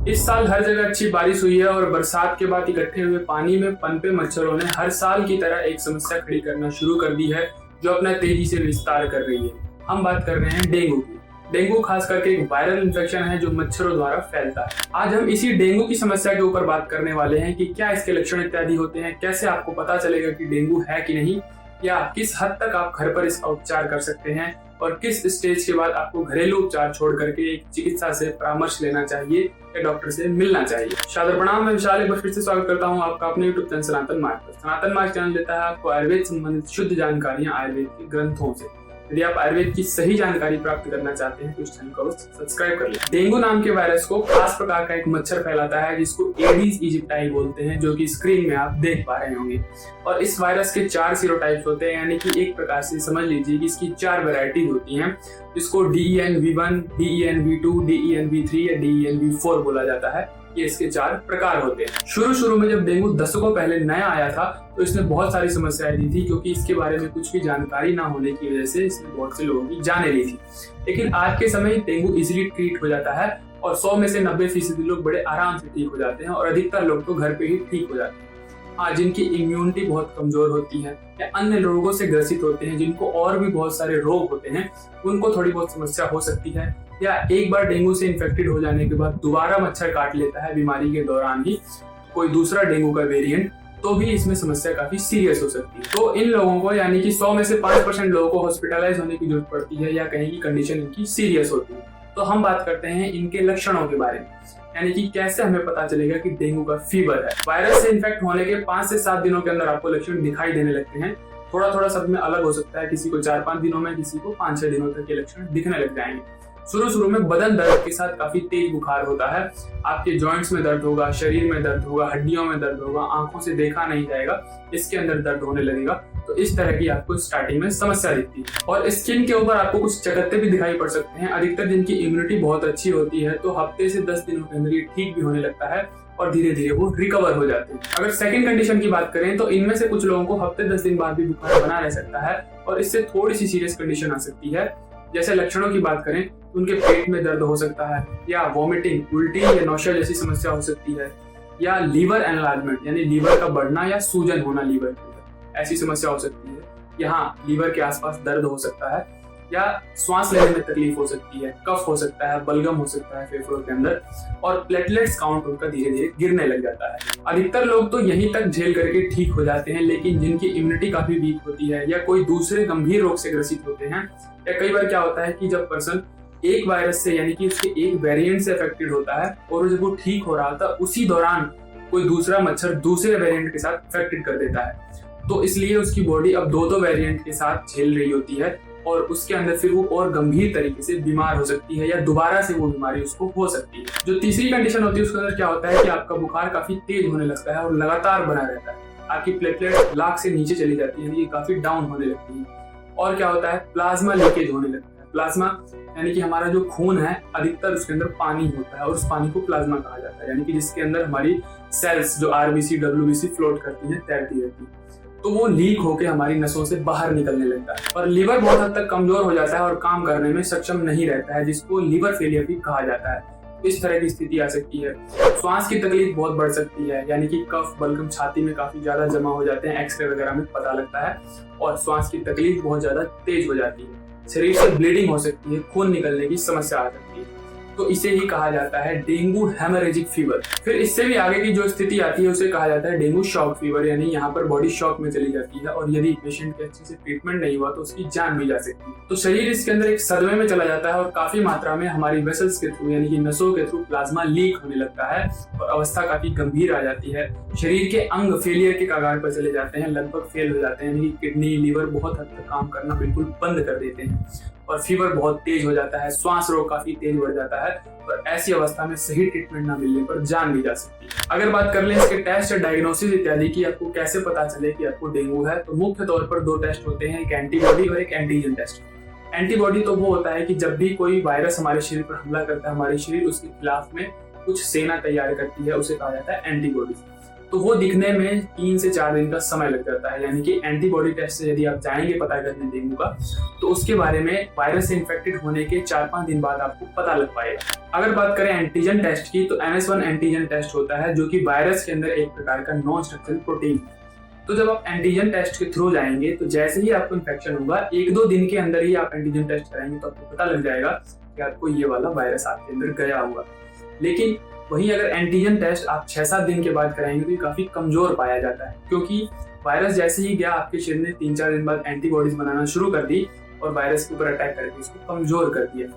इस साल हर जगह अच्छी बारिश हुई है और बरसात के बाद इकट्ठे हुए पानी में पनपे मच्छरों ने हर साल की तरह एक समस्या खड़ी करना शुरू कर दी है जो अपना तेजी से विस्तार कर रही है। हम बात कर रहे हैं डेंगू की। डेंगू खास करके एक वायरल इन्फेक्शन है जो मच्छरों द्वारा फैलता है। आज हम इसी डेंगू की समस्या के ऊपर बात करने वाले हैं कि क्या इसके लक्षण इत्यादि होते हैं, कैसे आपको पता चलेगा कि डेंगू है कि नहीं, या किस हद तक आप घर पर इसका उपचार कर सकते हैं और किस स्टेज के बाद आपको घरेलू उपचार छोड़ करके एक चिकित्सा से परामर्श लेना चाहिए या डॉक्टर से मिलना चाहिए। सादर प्रणाम, मैं विशाल एक बार फिर से स्वागत करता हूं आपका अपने यूट्यूब चैनल सनातन मार्ग पर। सनातन मार्ग चैनल देता है आपको आयुर्वेद संबंधित शुद्ध जानकारियां आयुर्वेद के ग्रंथों से। यदि आप आयुर्वेद की सही जानकारी प्राप्त करना चाहते हैं तो इस चैनल को सब्सक्राइब कर लें। डेंगू नाम के वायरस को खास प्रकार का एक मच्छर फैलाता है जिसको एडीज इजिप्टाई बोलते हैं, जो कि स्क्रीन में आप देख पा रहे होंगे। और इस वायरस के 4 सीरोटाइप्स होते हैं, यानी कि एक प्रकार से समझ लीजिए कि इसकी 4 वैरायटीज होती हैं, जिसको DENV1, DENV2, DENV3 या DENV4 बोला जाता है। ये इसके 4 प्रकार होते हैं। शुरू में जब डेंगू दशकों पहले नया आया था तो इसने बहुत सारी समस्याएं दी थी, क्योंकि इसके बारे में कुछ भी जानकारी ना होने की वजह से इसने बहुत से लोगों की जाने ली थी। लेकिन आज के समय डेंगू इजीली ट्रीट हो जाता है और 100 में से 90% लोग बड़े आराम से ठीक हो जाते हैं और अधिकतर लोग तो घर पे ही ठीक हो जाते हैं। हाँ, जिनकी इम्यूनिटी बहुत कमजोर होती है या अन्य रोगों से ग्रसित होते हैं, जिनको और भी बहुत सारे रोग होते हैं, उनको थोड़ी बहुत समस्या हो सकती है। या एक बार डेंगू से इन्फेक्टेड हो जाने के बाद दोबारा मच्छर काट लेता है बीमारी के दौरान ही कोई दूसरा डेंगू का वेरिएंट, तो भी इसमें समस्या काफी सीरियस हो सकती है। तो इन लोगों को, यानी कि 100 में से 5% लोगों को हॉस्पिटलाइज होने की जरूरत पड़ती है या कहीं की कंडीशन इनकी सीरियस होती है। तो हम बात करते हैं इनके लक्षणों के बारे में, यानी कि कैसे हमें पता चलेगा कि डेंगू का फीवर है। वायरस से इन्फेक्ट होने के 5 से 7 दिनों के अंदर आपको लक्षण दिखाई देने लगते हैं। थोड़ा सब में अलग हो सकता है, किसी को 4-5 दिनों में, किसी को 5-6 दिनों तक के लक्षण दिखने लग जाएंगे। शुरू में बदन दर्द के साथ काफी तेज बुखार होता है। आपके जॉइंट्स में दर्द होगा, शरीर में दर्द होगा, हड्डियों में दर्द होगा, आंखों से देखा नहीं जाएगा, इसके अंदर दर्द होने लगेगा। तो इस तरह की आपको स्टार्टिंग में समस्या दिखती है। और स्किन के ऊपर आपको कुछ चकत्ते भी दिखाई पड़ सकते हैं। अधिकतर जिनकी इम्यूनिटी बहुत अच्छी होती है तो हफ्ते से 10 दिनों के अंदर ये ठीक भी होने लगता है और धीरे धीरे वो रिकवर हो जाते हैं। अगर सेकंड कंडीशन की बात करें तो इनमें से कुछ लोगों को हफ्ते 10 दिन बाद भी बुखार बना रह सकता है और इससे थोड़ी सी सीरियस कंडीशन आ सकती है। जैसे लक्षणों की बात करें तो उनके पेट में दर्द हो सकता है, या वॉमिटिंग, उल्टी या नौशिया जैसी समस्या हो सकती है, या लीवर एनलार्जमेंट यानी लीवर का बढ़ना या सूजन होना लीवर के अंदर, ऐसी समस्या हो सकती है। यहाँ लीवर के आसपास दर्द हो सकता है, या श्वास लेने में तकलीफ हो सकती है, कफ हो सकता है, बलगम हो सकता है फेफड़ों के अंदर, और प्लेटलेट्स काउंट उनका धीरे धीरे गिरने लग जाता है। अधिकतर लोग तो यहीं तक झेल करके ठीक हो जाते हैं, लेकिन जिनकी इम्यूनिटी काफी वीक होती है या कोई दूसरे गंभीर रोग से ग्रसित होते हैं, या कई बार क्या होता है कि जब पर्सन एक वायरस से, यानी कि उसके एक वेरिएंट से अफेक्टेड होता है और जब वो ठीक हो रहा था उसी दौरान कोई दूसरा मच्छर दूसरे वेरिएंट के साथ अफेक्टेड कर देता है, तो इसलिए उसकी बॉडी अब दो वेरिएंट के साथ झेल रही होती है और उसके अंदर फिर वो और गंभीर तरीके से बीमार हो सकती है या दोबारा से वो बीमारी उसको हो सकती है। जो तीसरी कंडीशन होती है उसके अंदर क्या होता है कि आपका बुखार काफी तेज होने लगता है और लगातार बना रहता है। आपकी प्लेटलेट लाख से नीचे चली जाती है, यानी कि काफी डाउन होने लगती है। और क्या होता है, प्लाज्मा लीकेज होने लगता है। प्लाज्मा यानी कि हमारा जो खून है, अधिकतर उसके अंदर पानी होता है और उस पानी को प्लाज्मा कहा जाता है, यानी कि जिसके अंदर हमारी सेल्स जो RBC WBC फ्लोट करती है, तैरती रहती है, तो वो लीक होकर हमारी नसों से बाहर निकलने लगता है। और लीवर बहुत हद तक कमजोर हो जाता है और काम करने में सक्षम नहीं रहता है, जिसको लीवर फेलियर भी कहा जाता है। इस तरह की स्थिति आ सकती है। श्वास की तकलीफ बहुत बढ़ सकती है, यानी कि कफ बलगम छाती में काफी ज्यादा जमा हो जाते हैं, एक्सरे वगैरह में पता लगता है, और श्वास की तकलीफ बहुत ज्यादा तेज हो जाती है। शरीर से ब्लीडिंग हो सकती है, खून निकलने की समस्या आ सकती है, तो इसे ही कहा जाता है डेंगू हेमोरेजिक फीवर। फिर इससे भी आगे की जो स्थिति आती है उसे कहा जाता है डेंगू शॉक फीवर, यानी यहाँ पर बॉडी शॉक में चली जाती है और यदि पेशेंट के अच्छे से ट्रीटमेंट नहीं हुआ तो उसकी जान भी जा सकती है। तो शरीर इसके अंदर एक सदमे में चला जाता है और काफी मात्रा में हमारी वेसल्स के थ्रू, यानी कि नसों के थ्रू प्लाज्मा लीक होने लगता है और अवस्था काफी गंभीर आ जाती है। शरीर के अंग फेलियर के कगार पर चले जाते हैं, लगभग फेल हो जाते हैं, यानी कि किडनी, लीवर बहुत हद तक काम करना बिल्कुल बंद कर देते हैं और फीवर बहुत तेज हो जाता है, श्वास रोग काफी तेज बढ़ जाता है और ऐसी अवस्था में सही ट्रीटमेंट ना मिलने पर जान भी जा सकती है। अगर बात कर लें इसके टेस्ट, डायग्नोसिस इत्यादि की, आपको कैसे पता चले कि आपको डेंगू है, तो मुख्य तौर पर 2 टेस्ट होते हैं, एक एंटीबॉडी और एक एंटीजन टेस्ट। एंटीबॉडी तो वो होता है कि जब भी कोई वायरस हमारे शरीर पर हमला करता है, हमारे शरीर उसके खिलाफ में कुछ सेना तैयार करती है, उसे कहा जाता है एंटीबॉडी। तो वो दिखने में 3 से 4 दिन का समय लग जाता है। यानी कि एंटीबॉडी टेस्ट से यदि आप जाएंगे पता करने डेंगू का, तो उसके बारे में वायरस से इन्फेक्टेड होने के 4-5 दिन बाद आपको पता लग पाएगा। अगर बात करें एंटीजन टेस्ट की, तो MS1 एंटीजन टेस्ट होता है जो कि वायरस के अंदर एक प्रकार का नॉन स्ट्रक्चरल प्रोटीन है। तो जब आप एंटीजन टेस्ट के थ्रू जाएंगे तो जैसे ही आपको इन्फेक्शन होगा 1-2 दिन के अंदर ही आप एंटीजन टेस्ट कराएंगे तो आपको पता लग जाएगा कि आपको ये वाला वायरस आपके अंदर गया हुआ। लेकिन वहीं अगर एंटीजन टेस्ट आप 6-7 दिन के बाद कराएंगे तो ये काफी कमजोर पाया जाता है, क्योंकि वायरस जैसे ही गया आपके शरीर ने 3-4 दिन बाद एंटीबॉडीज बनाना शुरू कर दी और वायरस के ऊपर अटैक करके उसको कमजोर कर दिया।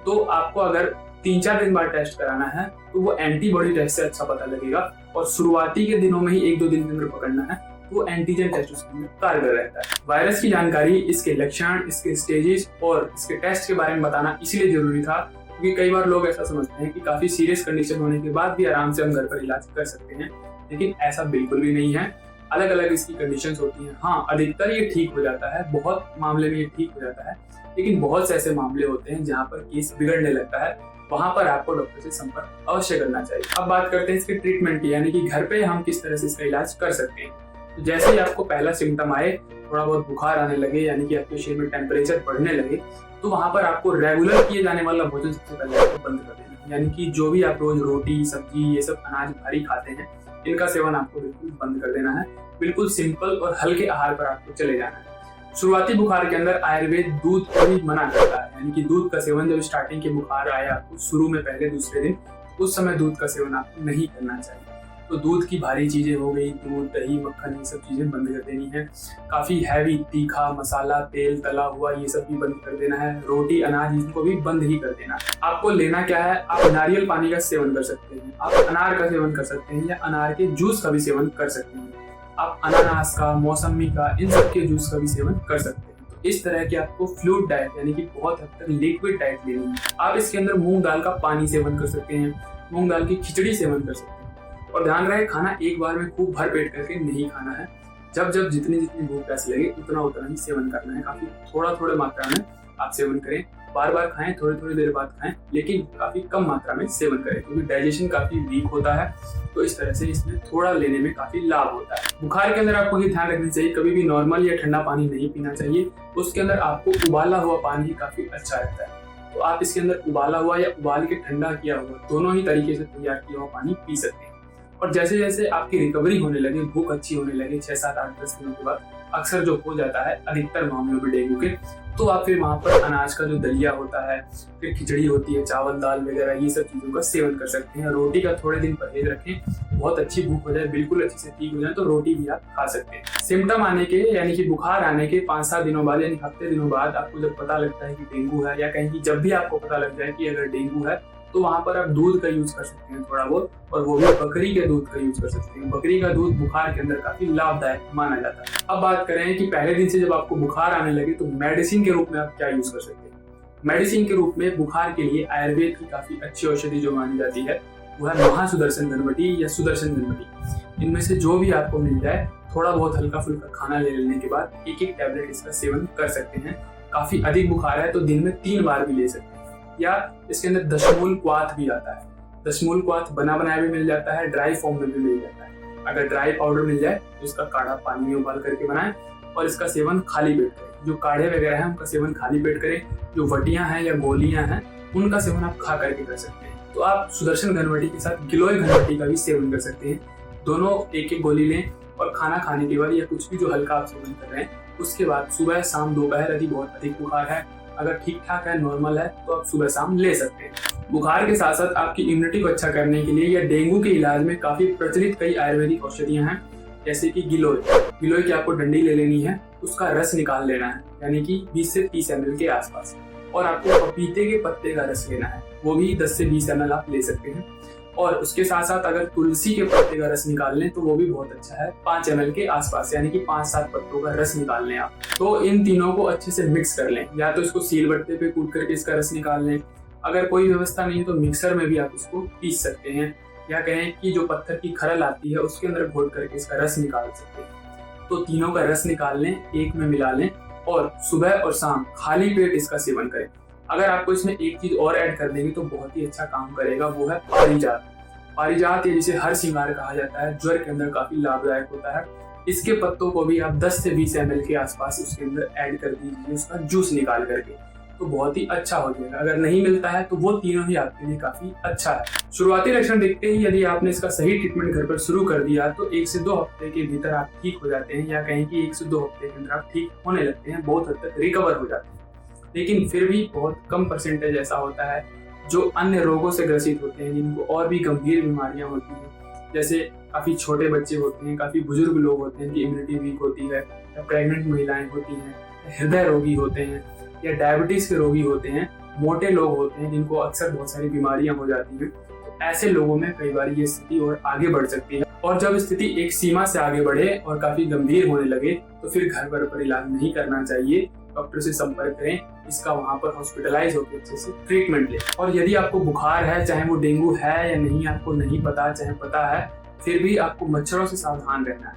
तो आपको अगर 3-4 दिन बाद टेस्ट कराना है तो वो एंटीबॉडी टेस्ट से अच्छा पता लगेगा, और शुरुआती के दिनों में ही 1-2 दिन के अंदर पकड़ना है तो वो एंटीजन टेस्ट उसके अंदर कारगर रहता है। वायरस की जानकारी, इसके लक्षण, इसके स्टेजेस और इसके टेस्ट के बारे में बताना इसलिए जरूरी था क्योंकि कई बार लोग ऐसा समझते हैं कि काफी सीरियस कंडीशन होने के बाद भी आराम से हम घर पर इलाज कर सकते हैं, लेकिन ऐसा बिल्कुल भी नहीं है। अलग अलग इसकी कंडीशंस होती हैं। हाँ, अधिकतर ये ठीक हो जाता है, बहुत मामले में ये ठीक हो जाता है, लेकिन बहुत से ऐसे मामले होते हैं जहाँ पर केस बिगड़ने लगता है, वहां पर आपको डॉक्टर से संपर्क अवश्य करना चाहिए। अब बात करते हैं इसके ट्रीटमेंट की, यानी कि घर पे हम किस तरह से इसका इलाज कर सकते हैं। तो जैसे ही आपको पहला सिम्टम आए, थोड़ा बहुत बुखार आने लगे, यानी कि आपके शरीर में टेम्परेचर बढ़ने लगे, तो वहां पर आपको रेगुलर किए जाने वाला भोजन सबसे पहले आपको बंद कर देना। यानी कि जो भी आप रोज रोटी, सब्जी, ये सब अनाज भारी खाते हैं, इनका सेवन आपको बिल्कुल बंद कर देना है। बिल्कुल सिंपल और हल्के आहार पर आपको चले जाना है। शुरुआती बुखार के अंदर आयुर्वेद दूध को भी मना करता है, यानी कि दूध का सेवन जब स्टार्टिंग के बुखार आया आपको शुरू में पहले दूसरे दिन, उस समय दूध का सेवन आपको नहीं करना चाहिए। तो दूध की भारी चीजें हो गई, दूध, दही, मक्खन, ये सब चीजें बंद कर देनी है। काफी हैवी, तीखा, मसाला, तेल, तला हुआ, ये सब भी बंद कर देना है। रोटी, अनाज, इनको भी बंद ही कर देना है। आपको लेना क्या है, आप नारियल पानी का सेवन कर सकते हैं, आप अनार का सेवन कर सकते हैं, या अनार के जूस का भी सेवन कर सकते हैं। आप अनानास का, मौसमी का, इन सब के जूस का भी सेवन कर सकते हैं। तो इस तरह की आपको फ्लूइड डाइट, यानी कि बहुत हद तक लिक्विड डाइट लेनी है। आप इसके अंदर मूंग दाल का पानी सेवन कर सकते हैं, मूंग दाल की खिचड़ी सेवन कर सकते हैं। और ध्यान रहे, खाना एक बार में खूब भर पेट करके नहीं खाना है। जब जब जितनी भूख प्यास लगे उतना ही सेवन करना है। काफी थोड़ा मात्रा में आप सेवन करें, बार बार खाएं, थोड़ी देर बाद खाएं, लेकिन काफी कम मात्रा में सेवन करें, क्योंकि डाइजेशन काफी वीक होता है। तो इस तरह से इसमें थोड़ा लेने में काफी लाभ होता है। बुखार के अंदर आपको ये ध्यान रखना चाहिए, कभी भी नॉर्मल या ठंडा पानी नहीं पीना चाहिए। उसके अंदर आपको उबाला हुआ पानी काफी अच्छा रहता है। तो आप इसके अंदर उबाला हुआ या उबाल के ठंडा किया हुआ, दोनों ही तरीके से तैयार किया हुआ पानी पी सकते हैं। और जैसे जैसे आपकी रिकवरी होने लगे, भूख अच्छी होने लगे, 6, 7, 8, 10 दिनों के बाद अक्सर जो हो जाता है अधिकतर मामलों में डेंगू के, तो आप फिर वहाँ पर अनाज का जो दलिया होता है, फिर खिचड़ी होती है, चावल, दाल वगैरह, ये सब चीज़ों का सेवन कर सकते हैं। रोटी का थोड़े दिन परहेज रखें, बहुत अच्छी भूख हो जाए, बिल्कुल अच्छे से ठीक हो जाए तो रोटी भी आप खा सकते हैं। सिम्टम आने के, यानी कि बुखार आने के 5-7 दिनों बाद, यानी हफ्ते दिनों बाद आपको जब पता लगता है कि डेंगू है, या कहीं की जब भी आपको पता लग जाए कि अगर डेंगू है, तो वहां पर आप दूध का यूज कर सकते हैं थोड़ा बहुत, और वो भी बकरी के दूध का यूज कर सकते हैं। बकरी का दूध बुखार के अंदर काफी लाभदायक माना जाता है। अब बात करें कि पहले दिन से जब आपको बुखार आने लगे तो मेडिसिन के रूप में आप क्या यूज कर सकते हैं। मेडिसिन के रूप में बुखार के लिए आयुर्वेद की काफी अच्छी औषधि जो मानी जाती है वो है महासुदर्शन घनवटी या सुदर्शन घनवटी। इनमें से जो भी आपको मिल जाए, थोड़ा बहुत हल्का फुल्का खाना ले लेने के बाद 1-1 टैबलेट इसका सेवन कर सकते हैं। काफी अधिक बुखार है तो दिन में 3 बार भी ले सकते हैं। या इसके अंदर दशमूल क्वाथ भी आता है। दशमूल क्वाथ बना बनाया भी मिल जाता है, ड्राई फॉर्म में भी मिल जाता है। अगर ड्राई पाउडर मिल जाए तो इसका काढ़ा पानी में उबाल करके बनाएं और इसका सेवन खाली पेट करें। जो काढ़े वगैरह हैं उनका सेवन खाली पेट करें। जो वटियां हैं या गोलियां हैं उनका सेवन आप खा करके कर सकते हैं। तो आप सुदर्शन घनवटी के साथ गिलोय घनवटी का भी सेवन कर सकते हैं। दोनों 1-1 गोली लें और खाना खाने के बाद या कुछ भी जो हल्का आप सेवन कर रहे हैं उसके बाद सुबह, शाम, दोपहर, यदि बहुत अधिक बुखार है, अगर ठीक ठाक है, नॉर्मल है, तो आप सुबह शाम ले सकते हैं। बुखार के साथ साथ आपकी इम्यूनिटी को अच्छा करने के लिए या डेंगू के इलाज में काफी प्रचलित कई आयुर्वेदिक औषधियां हैं, जैसे कि गिलोय। गिलोय की आपको डंडी ले लेनी है, उसका रस निकाल लेना है, यानी कि 20 से 30 ml के आसपास, और आपको पपीते के पत्ते का रस लेना है, वो भी 10 से 20 ml आप ले सकते हैं। और उसके साथ साथ अगर तुलसी के पत्ते का रस निकाल लें तो वो भी बहुत अच्छा है, 5 ml के आसपास, यानी कि 5-7 पत्तों का रस निकाल लें आप। तो इन तीनों को अच्छे से मिक्स कर लें, या तो इसको सीलबट्टे पे कूट करके इसका रस निकाल लें। अगर कोई व्यवस्था नहीं है तो मिक्सर में भी आप इसको पीस सकते हैं, या कहें कि जो पत्थर की खरल आती है उसके अंदर घोट करके इसका रस निकाल सकते हैं। तो तीनों का रस निकाल लें, एक में मिला लें और सुबह और शाम खाली पेट इसका सेवन करें। अगर आपको इसमें एक चीज और ऐड कर देंगे तो बहुत ही अच्छा काम करेगा, वो है पारिजात। पारिजात या जिसे हर सिंगार कहा जाता है, ज्वर के अंदर काफी लाभदायक होता है। इसके पत्तों को भी आप 10 से 20 ml के आसपास उसके अंदर ऐड कर दीजिए, उसका जूस निकाल करके, तो बहुत ही अच्छा हो जाएगा। अगर नहीं मिलता है तो वो तीनों ही आपके लिए काफी अच्छा है। शुरुआती लक्षण देखते ही यदि आपने इसका सही ट्रीटमेंट घर पर शुरू कर दिया तो 1 से 2 हफ्ते के भीतर आप ठीक हो जाते हैं, या कहें कि 1 से 2 हफ्ते के अंदर आप ठीक होने लगते हैं, बहुत हद तक रिकवर हो जाते हैं। लेकिन फिर भी बहुत कम परसेंटेज ऐसा होता है जो अन्य रोगों से ग्रसित होते हैं, जिनको और भी गंभीर बीमारियां होती हैं, जैसे काफी छोटे बच्चे होते हैं, काफी बुजुर्ग लोग होते हैं कि इम्यूनिटी वीक होती है, या प्रेग्नेंट महिलाएं होती हैं, हृदय रोगी होते हैं, या डायबिटीज के रोगी होते हैं, मोटे लोग होते हैं जिनको अक्सर बहुत सारी बीमारियां हो जाती हैं। तो ऐसे लोगों में कई बार ये स्थिति और आगे बढ़ सकती है, और जब स्थिति एक सीमा से आगे बढ़े और काफी गंभीर होने लगे तो फिर घर पर इलाज नहीं करना चाहिए, डॉक्टर से संपर्क करें, इसका वहां पर हॉस्पिटलाइज होकर अच्छे से ट्रीटमेंट लें। और यदि आपको बुखार है, चाहे वो डेंगू है या नहीं, आपको नहीं पता चाहे पता है, फिर भी आपको मच्छरों से सावधान रहना है,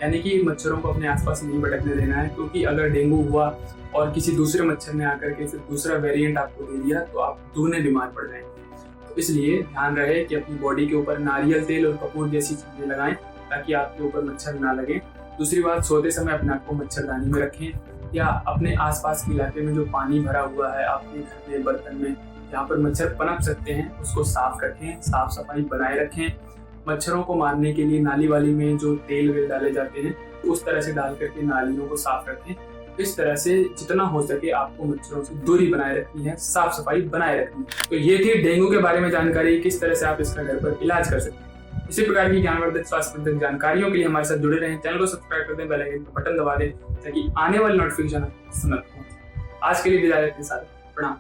यानी कि मच्छरों को अपने आसपास नहीं भटकने देना है, क्योंकि अगर डेंगू हुआ और किसी दूसरे मच्छर ने आकर के फिर दूसरा वेरिएंट आपको दे दिया तो आप दुगने बीमार पड़ जाएंगे। तो इसलिए ध्यान रहे कि अपनी बॉडी के ऊपर नारियल तेल और कपूर जैसी चीजें लगाएं ताकि आपके ऊपर मच्छर ना लगे। दूसरी बात, सोते समय अपने आप को मच्छरदानी में रखें, या अपने आसपास के इलाके में जो पानी भरा हुआ है आपके घर में, बर्तन में, जहाँ पर मच्छर पनप सकते हैं, उसको साफ रखें, साफ सफाई बनाए रखें। मच्छरों को मारने के लिए नाली वाली में जो तेल वेल डाले जाते हैं उस तरह से डाल करके नालियों को साफ रखें। इस तरह से जितना हो सके आपको मच्छरों से दूरी बनाए रखनी है, साफ सफाई बनाए रखनी है। तो ये थी डेंगू के बारे में जानकारी, किस तरह से आप इसका घर पर इलाज कर सकते हैं। इसी प्रकार की ज्ञानवर्धक स्वास्थ्य जानकारियों के लिए हमारे साथ जुड़े रहें, चैनल को सब्सक्राइब कर दें, बेल आइकन का बटन दबा दें ताकि आने वाले नोटिफिकेशन समय पहुंचे। आज के लिए विदा लेते हैं, सारे प्रणाम।